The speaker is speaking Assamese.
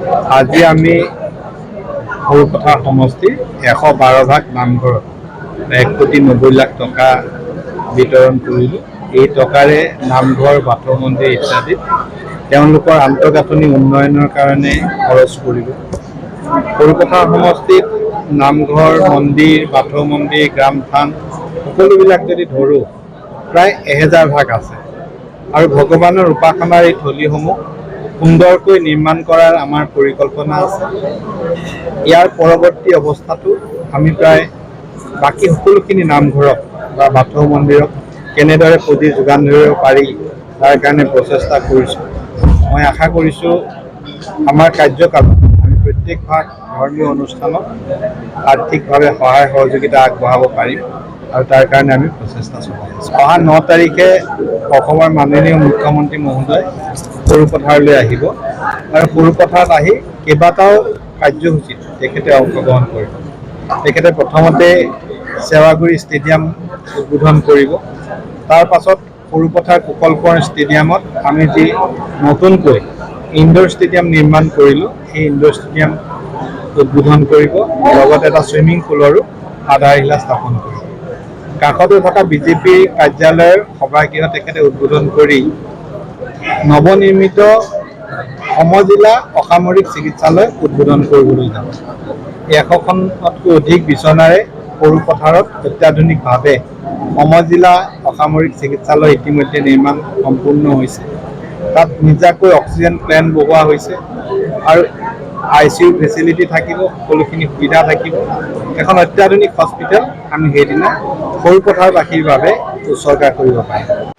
আজি আমি সৰুপথাৰ সমষ্টিৰ 112 ভাগ নামঘৰত 1,90,00,000 টকা বিতৰণ কৰিলোঁ। এই টকাৰে নামঘৰ, বাথৌ মন্দিৰ ইত্যাদি তেওঁলোকৰ আন্তঃগাঁথনি উন্নয়নৰ কাৰণে খৰচ কৰিলোঁ। সৰুপথাৰ সমষ্টিত নামঘৰ, মন্দিৰ, বাথৌ মন্দিৰ, গ্ৰাম থান সকলোবিলাক যদি ধৰোঁ প্ৰায় 1000 ভাগ আছে আৰু ভগৱানৰ উপাসনাৰ এই থলীসমূহ সুন্দৰকৈ নিৰ্মাণ কৰাৰ আমাৰ পৰিকল্পনা আছে। ইয়াৰ পৰৱৰ্তী অৱস্থাটো আমি প্ৰায় বাকী সকলোখিনি নামঘৰক বা বাথৌ মন্দিৰক কেনেদৰে পুঁজি যোগান ধৰিব পাৰি তাৰ কাৰণে প্ৰচেষ্টা কৰিছোঁ। মই আশা কৰিছোঁ আমাৰ কাৰ্যকালত আমি প্ৰত্যেকভাগ ধৰ্মীয় অনুষ্ঠানত আৰ্থিকভাৱে সহায় সহযোগিতা আগবঢ়াব পাৰিম আৰু তাৰ কাৰণে আমি প্ৰচেষ্টা চলাই আছোঁ। অহা 9 তাৰিখে অসমৰ মাননীয় মুখ্যমন্ত্ৰী মহোদয় সৰুপথাৰলৈ আহিব আৰু সৰুপথাৰত আহি কেইবাটাও কাৰ্যসূচীত তেখেতে অংশগ্ৰহণ কৰিব। তেখেতে প্ৰথমতে চেৱাগুৰি ষ্টেডিয়াম উদ্বোধন কৰিব। তাৰ পাছত সৰুপথাৰ কুশল কোঁৱৰ ষ্টেডিয়ামত আমি যি নতুনকৈ ইনডোৰ ষ্টেডিয়াম নিৰ্মাণ কৰিলোঁ, সেই ইনডোৰ ষ্টেডিয়াম উদ্বোধন কৰিব, লগতে এটা ছুইমিং পুলৰো আধাৰশিলা স্থাপন কৰিব। কাষতে থকা বিজেপিৰ কাৰ্যালয়ৰ সভাগৃহ তেখেতে উদ্বোধন কৰি নৱনিৰ্মিত সমজিলা অসামৰিক চিকিৎসালয় উদ্বোধন কৰিবলৈ যাব। 100খনতকৈ অধিক বিচনাৰে সৰুপথাৰত অত্যাধুনিকভাৱে সমজিলা অসামৰিক চিকিৎসালয় ইতিমধ্যে নিৰ্মাণ সম্পূৰ্ণ হৈছে। তাত নিজাকৈ অক্সিজেন প্লেণ্ট বহোৱা হৈছে আৰু ICU ফেচিলিটি থাকিব, সকলোখিনি সুবিধা থাকিব। এখন অত্যাধুনিক হস্পিটেল আমি সেইদিনা সৰুপথাৰবাসীৰ বাবে উৎসৰ্গা কৰিব পাৰিম।